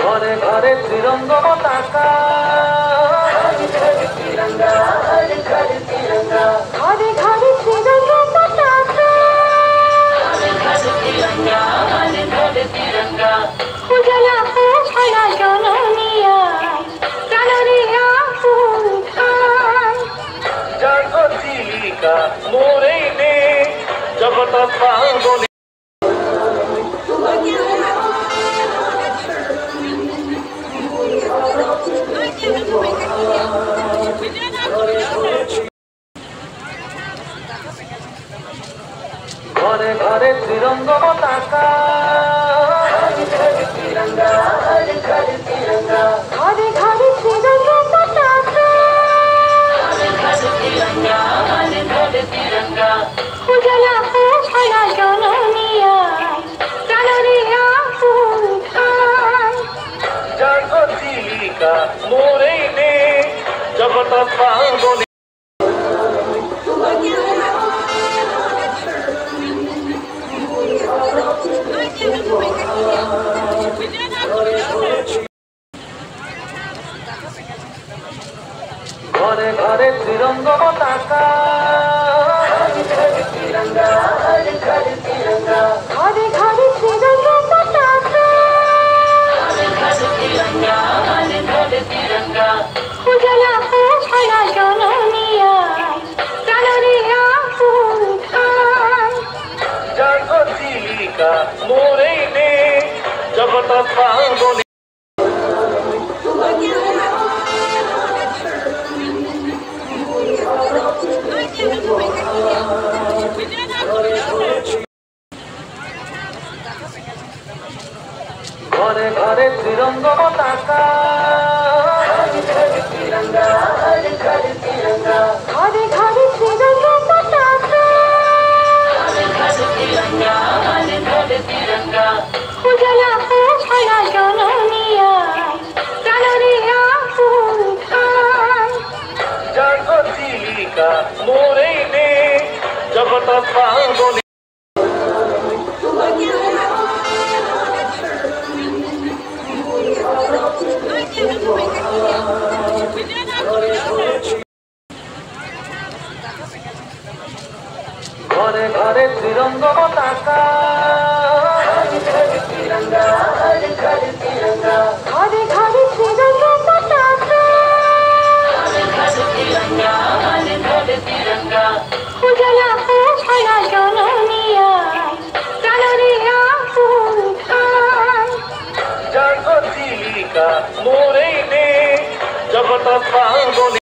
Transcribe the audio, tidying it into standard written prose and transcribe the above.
ঘরে ঘরে তিরঙ্গা পতাকা, ঘরে ঘরে তিরঙ্গা, ঘরে ঘরে তিরঙ্গা, ঘরে ঘরে তিরঙ্গা পতাকা, ঘরে ঘরে তিরঙ্গা, ঘরে ঘরে তিরঙ্গা। উজালা ছায়া জননিয়া প্রাণরে আগুন খায়, জাগো চিলিকা মোরে নে জগত পাবনে। ঘরে ঘরে তিরঙ্গা পতাকা, ঘরে ঘরে তিরঙ্গা, ঘরে ঘরে তিরঙ্গা, ঘরে ঘরে তিরঙ্গা পতাকা, ঘরে ঘরে তিরঙ্গা, ঘরে ঘরে তিরঙ্গা। উজালা ছায়া জননিয়া প্রাণরে আগুন খায়, জাগো চিলিকা মোরে নে জগত পাবনে। ঘরে ঘরে তিরঙ্গা পতাকা, ঘরে ঘরে তিরঙ্গা, ঘরে ঘরে তিরঙ্গা, ঘরে ঘরে তিরঙ্গা পতাকা, ঘরে ঘরে তিরঙ্গা, ঘরে ঘরে তিরঙ্গা। উজালা ছায়া জননিয়া প্রাণরে আগুন খায়, জাগো চিলিকা মোরে নে জগত পাবনে। ঘরে ঘরে তিরঙ্গা পতাকা, ঘরে ঘরে তিরঙ্গা, ঘরে ঘরে তিরঙ্গা, ঘরে ঘরে তিরঙ্গা পতাকা, ঘরে ঘরে তিরঙ্গা, ঘরে ঘরে তিরঙ্গা। উজালা ছায়া জননিয়া প্রাণরে আগুন খায়, জাগো চিলিকা মোরে নে জগত পাবনে। ঘরে ঘরে তিরঙ্গা পতাকা, ঘরে ঘরে তিরঙ্গা, ঘরে ঘরে তিরঙ্গা, ঘরে ঘরে তিরঙ্গা পতাকা, ঘরে ঘরে তিরঙ্গা, ঘরে ঘরে তিরঙ্গা। উজালা ছায়া জননিয়া প্রাণরে আগুন খায়, জাগো চিলিকা মোরে নে জগত পাবনে।